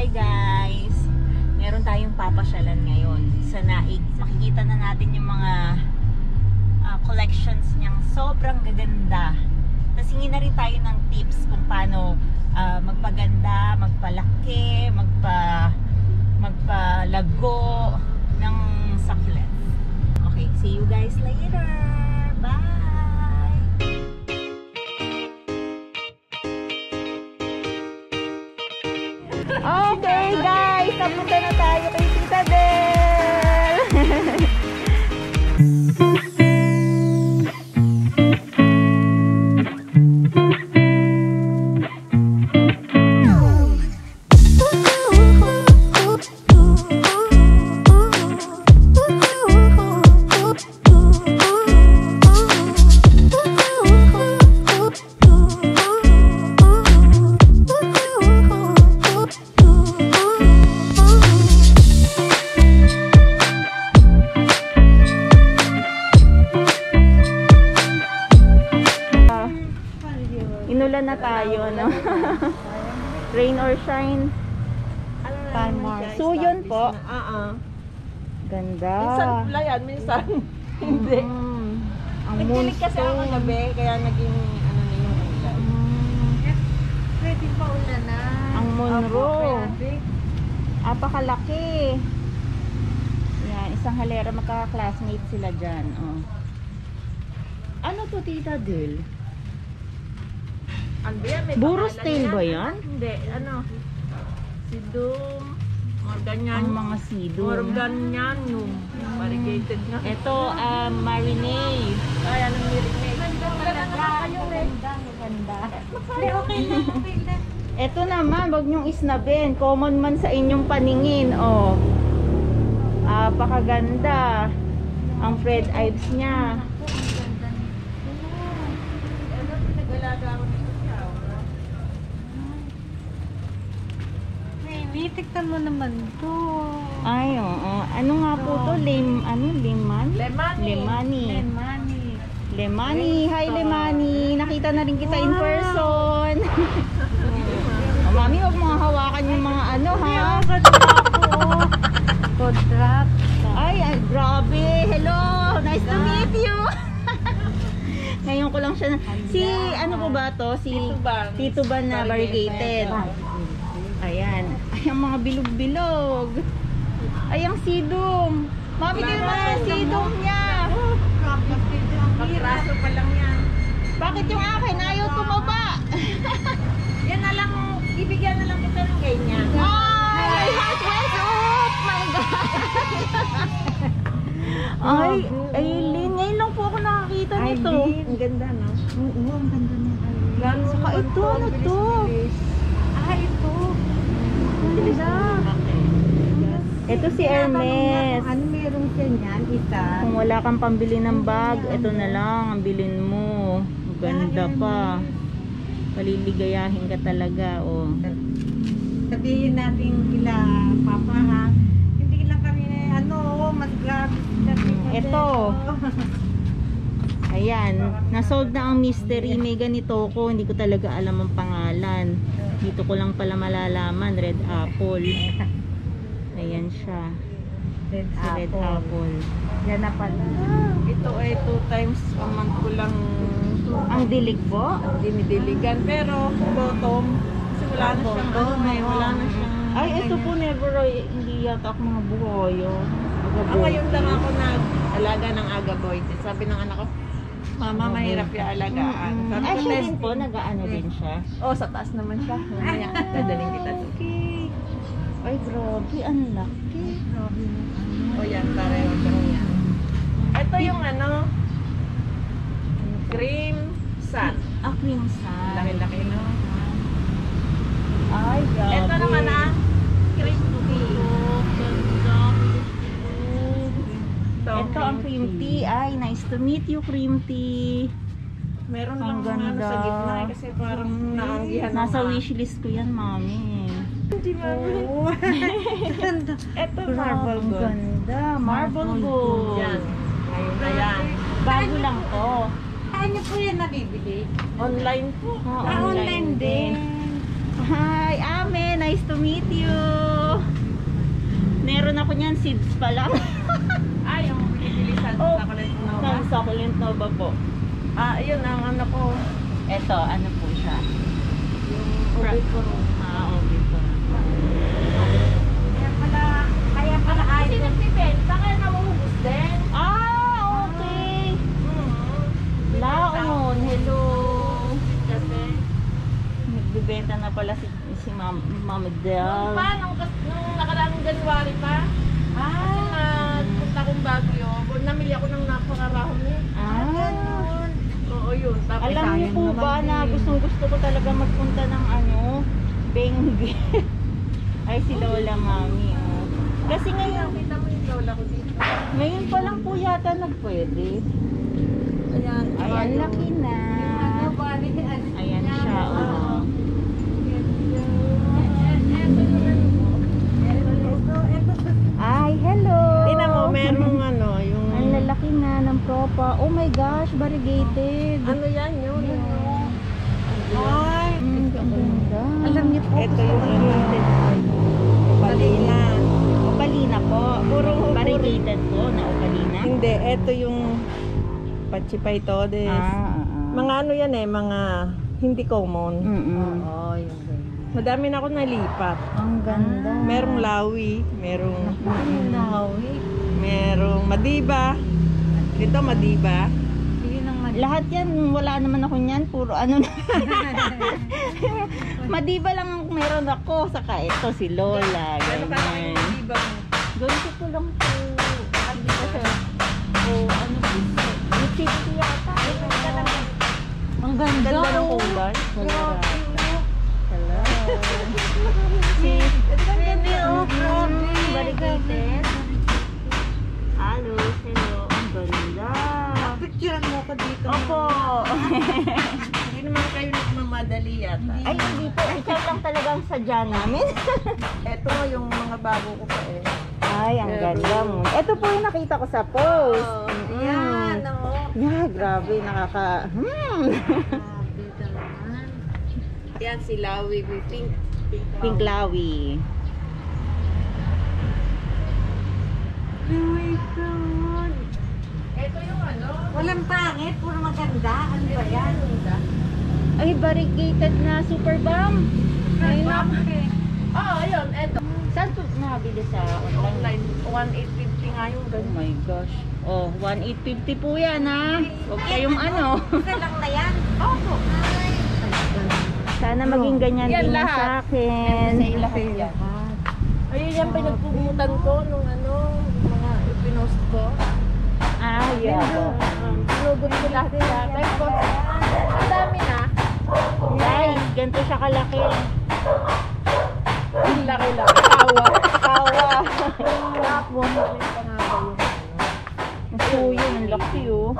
Hi guys! Meron tayong papasyalan ngayon sa Naig. Makikita na natin yung mga collections niyang sobrang gaganda. Tapos hingin na rin tayo ng tips kung paano magpaganda, magpalaki, magpalago ng succulent. Okay, see you guys later! Bye! Okay guys, napunta na tayo kay Tita Del. Inulan na tayo, no? Rain or shine. Suyon po. Ganda. Minsan pula yan, minsan hindi. Ang Nagdilig kasi ako monsoon. gabi, kaya naging ano na yung ulan. Pwede pa ulan na. Ang Monro. Pwede. Apakalaki. Yan, isang halera, magkaka-classmate sila dyan. Oh. Ano to, Tita Del? Ano ba yan? May Burros pangalan tail yan? ba yan? Hindi, ano? Sidum. Mga ganyan. Ang mga sidong. Mga ganyan yung variegated na. Ito, marinade. Ay, anong marinade? Okay lang. Ito naman, wag nyong isnabin. Common man sa inyong paningin. Oh. Pakaganda. Ang Fred Ives niya. Tiktan mo naman to. Ay, oo. Ano nga po to? Leman? Lemani. Lemani. Hi, Lemani. Nakita na rin kita in person. Oh, mami, huwag mga hawakan yung mga ano, ha? Kodrap. Ay, grabe. Hello. Nice to meet you. Ngayon ko lang siya na. Si, ano po ba to? Si Tito Ban na variegated. Ayan. Ay, ang mga bilog-bilog. Ay, ang sidong. Mami, tingnan mo na yung sidong niya. Pagpraso pa lang yan. Bakit yung akin ayaw tumaba? Yan na lang, ibigyan na lang kita ng ganyan. Ay, my heart went up! My God! Ay, Aileen, ngayon lang po ako nakakita nito. Ang ganda, no? Oo, ang ganda niya. Saka ito, ano to? Ito. Ito si Hermes. Ano meron siya niyan? Isa. Kung wala kang pambili ng bag, ito na lang ang bilin mo. Ganda pa. Paliligayahin ka talaga, oh. Sabihin natin kila Papa, ha? Hindi lang kami, mas grabe. Ito. Ayan, nasolve na ang mystery. May ganito ko, hindi ko talaga alam ang pangalan. Dito ko lang pala malalaman, red apple. Ayan siya. Red Si red apple. Yan na pala. Ito ay 2 times a month ko lang Ang dilig po? dinidiligan. Pero bottom, kasi wala na siyang wala na siyang... Ay, ito po never, hindi yata ako mga buhoyo. Ngayon lang ako nag-alaga ng agaboy. Sabi ng anak ko, Mama, mahirap yung alagaan. Sabi Ay, ko, siya din testing. po, nag-ano din siya. Oh, sa taas naman siya. Mamaya, dadaling kita doon. Ay, grabe, ang laki. O yan, pareho yan. Ito yung cream sun. Cream sun. Laki-laki, no? Ay, grabe. Ito naman cream tea. Ito ang cream tea. Ay, nice to meet you, cream tea. Meron Ang lang ganda. sa gitna kasi parang naanggihan. Nasa wishlist ko yan, mami. Hindi marble. Ito marble Ang gold. ganda. Marble gold. Yan. Ayan. Bago lang to. Saan niyo po yan nabibili? Online po. Online din. Hi, Ame. Nice to meet you. ako niyan, seeds pa lang. Ay, yung pinipilisan Oh, sa Chocolate Nova. Ng succulent nova po. Yun ang ano ko. Ito, ano po siya? Yung ubi ko. Ubi ko. Kaya pala kasi nagbibenta, kaya namuhubos din. Okay. Laon, hello. Kasi, Nagbibenta na pala si Mama Del. nung nakaraang January pa, kasi nagpunta akong Baguio, namili ako ng napakarahon eh. Oo, yun. Tapos, Alam niyo po ba na gusto ko talaga magpunta ng Benguet. Ay, si Lola Mami. Kasi ngayon, kita mo yung lola ko dito. ngayon pa lang po yata nagpwede. Ayan. Ayan, laki na. Ayan siya, oh. Ay, hello. Tingnan mo, merong yung... Ang lalaki na ng propa. Oh my gosh, variegated. Ano yan yun? Ay, ang ganda. Alam niyo po, ito yung Opalina. Opalina po. Puro variegated po na Opalina. Hindi, ito yung Pachipay Todes. Mga ano yan mga hindi common. Oo, yung Madami na ako nalipat. ang ganda. Merong Lawi, merong Lawi. merong Madiba. Ito Madiba. Lahat yan, wala naman ako niyan. Puro ano na. Madiba lang ang meron ako. Saka ito si Lola. Ganyan. Madiba? Ganito ko lang po. Hindi kasi. Ano po? Yung chipsi yata. Ang ganda ng kulay. Hello. Si Baby, variegated. Hello. Ang ganda. Picturean mo ko dito. Opo. Hindi naman kayo nagmamadali yata. Ay, hindi po. Ikaw lang talagang sadya namin. Ito nga yung mga bago ko pa Ay, ang ganda mo. Ito po yung nakita ko sa post. Yan, Yeah, grabe. Yan si Lawi with pink. Pink Lawi. Oh my God. Ito yung walang pangit, puro maganda. Ano ba yan? Ay, variegated na super bomb. Ayun na. Ayun, eto. Saan po nabili sa online? Online, 1,850 nga yung Oh my gosh. Oh, 1,850 po yan ha. Huwag kayong ano. lang na yan. Opo. Sana maging ganyan Yan din na lahat. sa akin. Ayun yan, pinagpumutan ko nung mga ipinost ko. Ah, yeah. Pinugod ko lahat yan. Tapos, ang dami na. Guys, ganito siya kalaki. Ang laki-laki. Kawa. Tapos, Ang suyo, ang laki oh.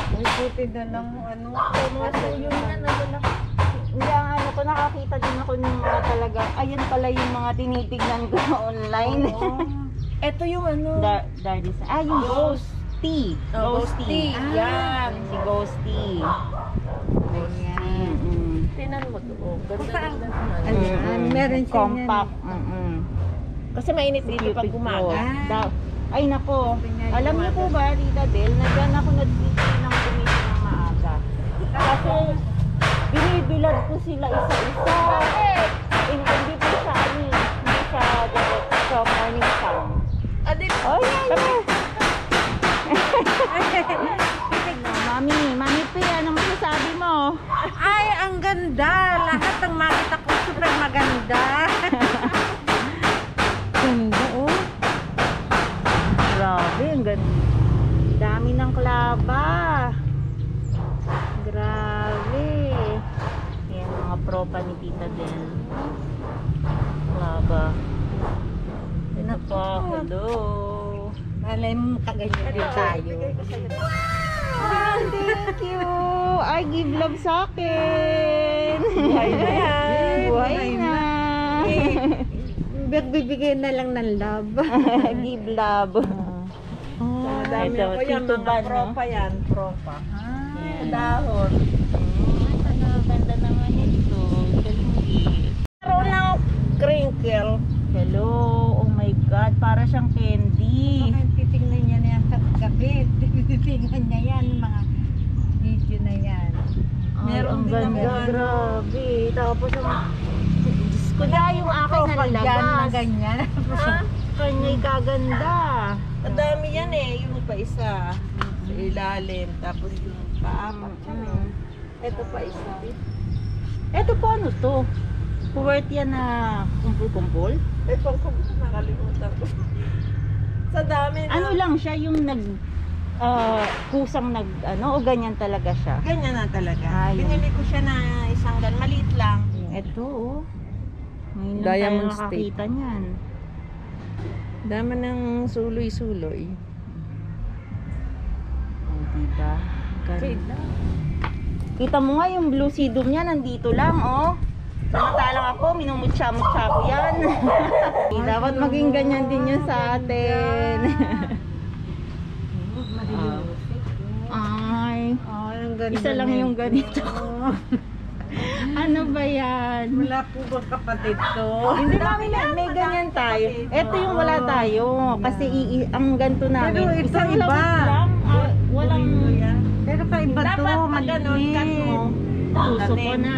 may puti na lang mga suyo na nalalaki. Hindi, ang ano ko, nakakita din ako ng mga talaga, ayun pala yung mga tinitignan ko online. Ito yung Darlis. Yung Ghost Tea. Ghost tea. Yan. Si Ghost Tea. Tinan mo to. Ganda. Meron siya compact. Kasi mainit dito pag umaga. Ay nako, alam niyo po ba, Tita Del, na dyan ako nag-isip ng gumising ng maaga. Kasi binibilad ko sila isa-isa. Hindi po siya hindi siya direct sa morning sun. Oh, yan. Mami P, ano masasabi mo? Ay, ang ganda. Lahat ng makita ko super maganda. Ganda, oh. Grabe, ang ganda. Dami ng klaba. Grabe. Yan, mga propa ni Tita Del. Klaba. Ito po, hello. Malay mo kaganyan din tayo. Ah, thank you. I give love sa akin. Buhay na yan. Buhay na. Bibigyan na lang ng love. Give love. Madami ito, ako yan, Tito mga Ban, no? propa yan. Propa. Yan. Dahon. Ang ganda naman ito. Galing. Meron ng crinkle. Hello. Oh my God, para siyang candy. Bakit titingnan niya na yan sa gabi? Titingnan niya yan, mga video na yan. Ay, Meron ang din ganda, naman. grabe. Tapos Diyos ko na yung akin Yan na nalagas. ganyan. Ha? Kanya'y kaganda. Ang dami yan eh. Yung pa isa. Sa ilalim. Tapos yung paapat. Ito pa isa. Eto po ano to? Worth yan na kumpul-kumpul? Ito ko nakalimutan ko. Sa dami na. Ano lang siya yung kusang o ganyan talaga siya? Ganyan na talaga. Ah, yun. Binili ko siya na isang maliit lang. Eto oh. Ngayon lang Diamond tayo nakakita niyan. Dami ng suloy-suloy. Oh, diba? Ganda. Kita mo nga yung blue sedum niya nandito lang oh. Samantalang ako, minumutsa-mutsa ko yan. Dapat maging ganyan din yun sa atin. Ay, Ay, ang ganda isa lang yung ganito. Ano ba yan? Wala po ba kapatid to? Hindi mami, may ganyan tayo. Ito yung wala tayo. Kasi ang ganito namin. Pero ito isang iba. lawit lang. Walang Pero kaiba to, Dapat pag ganun, cut mo. tuso ko na.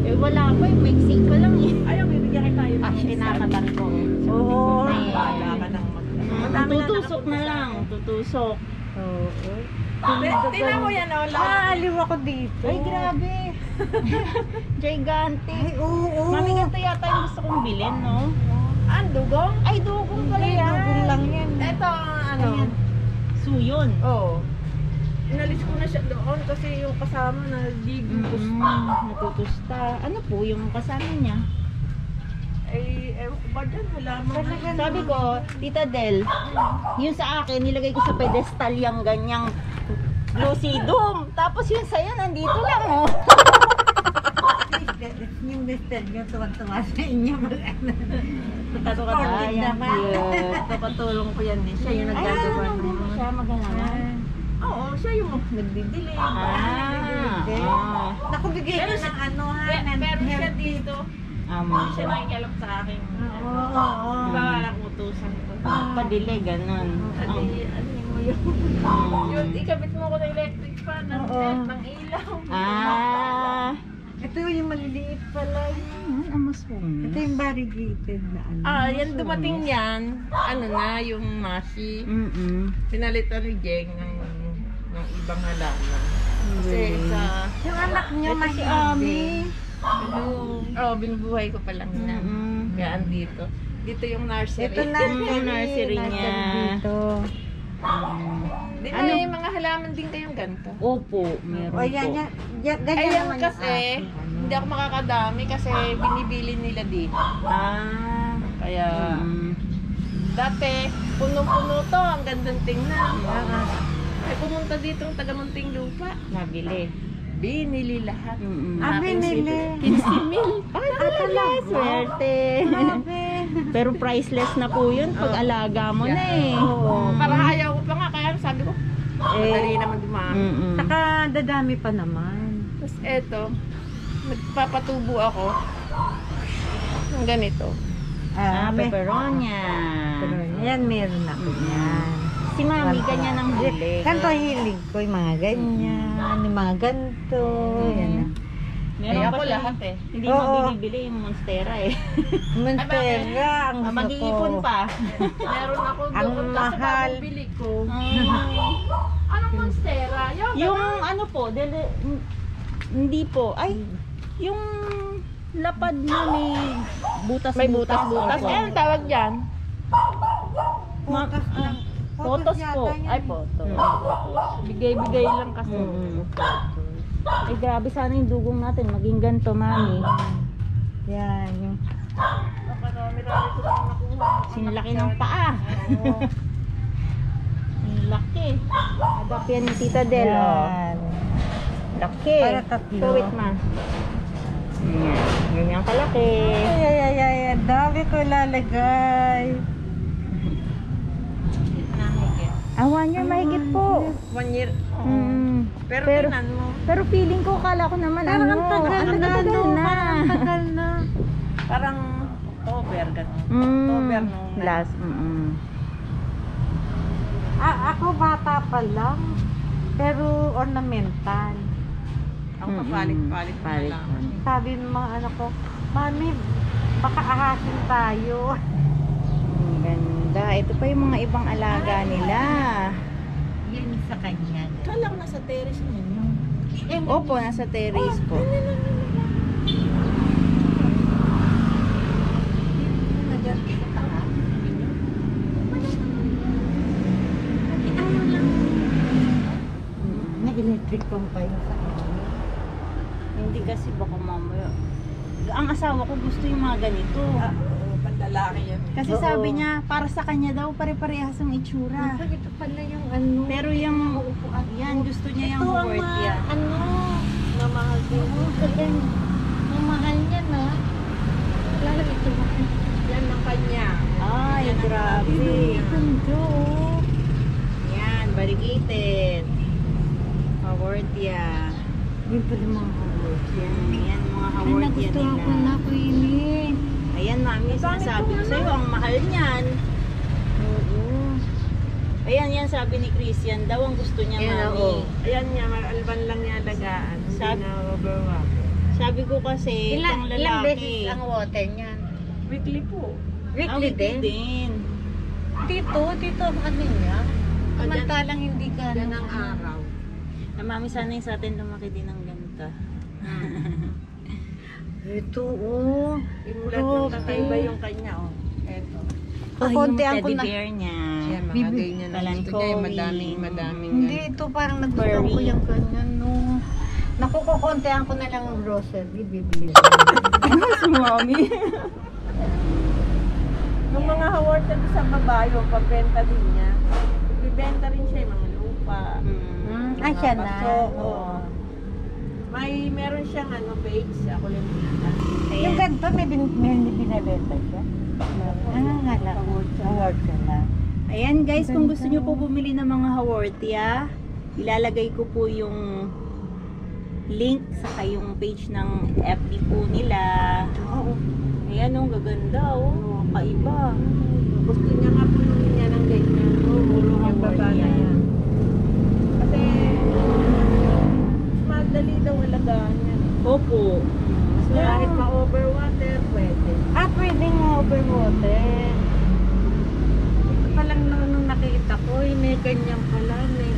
Eh wala pa, mixing ko lang eh. Ayaw, bibigyan kita yun. Kinakatan ko. Oo. Wala ka nang Tutusok na lang. Tutusok. Oo. Tingnan mo yan, oh. Aaliw ako dito. Ay, grabe. Gigantic. Ay, oo. Mami, ganito yata yung gusto kong bilhin, no? Ang dugong? Ay, dugong pala Ay, yan. dugong lang yan. Ito, ano? Ayan. Suyon. Oo. Inalis ko na siya doon kasi yung kasama na gigupos pa. Natutusta. Ano po yung kasama niya? Ay, ewan ko ba dyan? Wala mo. Sabi ko, Tita Del, yun sa akin, nilagay ko sa pedestal yung ganyang blue sedum. Tapos yun sa'yo, nandito lang, oh. Yung mister niyo, tuwan-tuwa sa inyo. Ay, ang naman. cute. Kapatulong ko yan eh. Siya yung Ay, nagdadawa ano ng din siya, maganda. Oo, siya yung nagdidilig. Naku, bigay Pero ko ng ano ha. Pero siya dito. Siya nakikialam sa akin. Oo. Bawalang utusan ko. Padili, ganun. Ano mo yun? Yun, ikabit mo ko ng electric fan ng Oo. ng ilaw. Ito yung maliliit pala. Ang masungit. Ito yung variegated na ano. Yan dumating yan. Ano na, yung mashi. Pinalitan ni Jeng ng ibang halaman. Kasi sa... Yung anak niyo, Ito si mahilig. Ami. binubuhay ko pa lang na. Gaan dito. Dito yung nursery. Ito nursery. nursery niya. Dito. Di ba Ano? may mga halaman din kayong ganito? Opo, meron O yan, po. ganyan Ayan naman yung kasi, akin. hindi ako makakadami kasi binibili nila dito. Kaya, dati, punong-puno to, ang gandang tingnan. Ay, pumunta dito ang taga-munting lupa. Nabili. Binili lahat. Binili. 15 mil. Ay, talaga. Swerte. Pero priceless na po yun pag alaga mo na eh. Para ayaw ko pa nga, kaya sabi ko, madali naman dumami. Saka dadami pa naman. Tapos eto, nagpapatubo ako ng ganito. Peperonia. Pero yan, meron ako yan. Si Mami, ganyan ang huli. Ganito hilig ko, yung mga ganyan, yung mga ganito. Yan na. Meron Kaya pa ako siya, lahat eh. Hindi Oo. mo binibili yung Monstera eh. Monstera, ang gusto ko. Mag-iipon pa. Meron ako Ang doon kasi mahal. pabili ko. Anong monstera? Yung ano po, hindi po. Ay, yung lapad na may butas-butas. May butas-butas. Opo. Eh, ang tawag dyan? Photos po. yata yan. Ay, photos. Bigay-bigay lang kasi. Ay, grabe sana yung dugong natin. Maging ganito, Mami. Yan, yung Marami-rami ko lang nakuha. Sinlaki ng paa. Ang laki. Agap yan ni Tita Del. Oh. yan. Laki. Para tatlo. So, wait, Ma. Ganyan. Ganyan kalaki. Ay, dami ko lalagay. Awan niya, mahigit po. 1 year. Pero, Pero- tingnan mo. Pero feeling ko, kala ko naman Parang ano. ang tagal ang na, tagal no? na. Parang tagal na. Parang October. October, gano'n. October nung... Last, Ako bata pa lang. Pero ornamental. Ang papalit-palit na Palit. lang. Sabi ng mga anak ko, Mami, baka ahasin tayo. Ang ganda. Ito pa yung mga ibang alaga nila. Yan sa kanya. Ikaw lang nasa terrace ninyo. Opo, nasa terrace po. Nandiyan sa taas. Na-electric pump pa yun sa kanya. Hindi kasi baka mamaya. Ang asawa ko gusto yung mga ganito. Panlalaki yan. Kasi Oo. sabi niya, para sa kanya daw, pare-parehas ang itsura. Ito pala yung ano. Pero yung, yan, gusto niya yung worth yan. Ano? Mamahal din. Ayan. Ang mahal niya na. Lalo ito mahal. Yan ang kanya. Ay, grabe. Ganda. Yan, variegated. Haworthia. Yung pala mga hawak. Yan, mga Ay, haworthia nagustuhan ko nila. na ko ini. Ayan, mami, sinasabi ko sa'yo, ang mahal niyan. Oo. Ayan, yan sabi ni Christian daw, ang gusto niya, Yan, mami. oo. Ayan niya, alban lang niya alagaan. Hindi Sab- na overwhelm. Sabi ko kasi, itong Ilang beses lalaki. ang water niyan? Weekly po. Weekly din? Dito ang ano niya. Samantalang hindi ka Yan ang araw. Na mami, sana yung sa atin lumaki din ng ganito. Ito, oh. Imulat ng kakaiba yung kanya, oh. Eto. Kukuntihan ko teddy na. bear niya. Yan, mga Bibi- ganyan na gusto niya. Yung madaming Hindi, yan. ito parang nagustuhan ko Furry. yung ganyan, no. Naku, kukuntihan ko na lang ng grocery, bibili. Si mami. Yung mga haward na sa babayo, pagbenta din niya. Bibenta rin siya yung mga lupa. Ah, siya na. Paso, oo. Meron siyang page, ako lang dito. Yung ganito, may binibenta siya. Nga na. Award siya na. Ayan guys, kung gusto nyo po bumili ng mga haworthia, ilalagay ko po yung link sa kayong page ng FB po nila. Oo. Ayan oh, gaganda oh, kaiba. Gusto niya nga pununin niya ng ganyan. Ulo ang baba na yan. Kasi, mas madali daw alagaan yan. Opo. Mas kahit ma-overwater, pwede. Pwedeng overwater. Ito pa lang nung nakita ko, may ganyan pala, may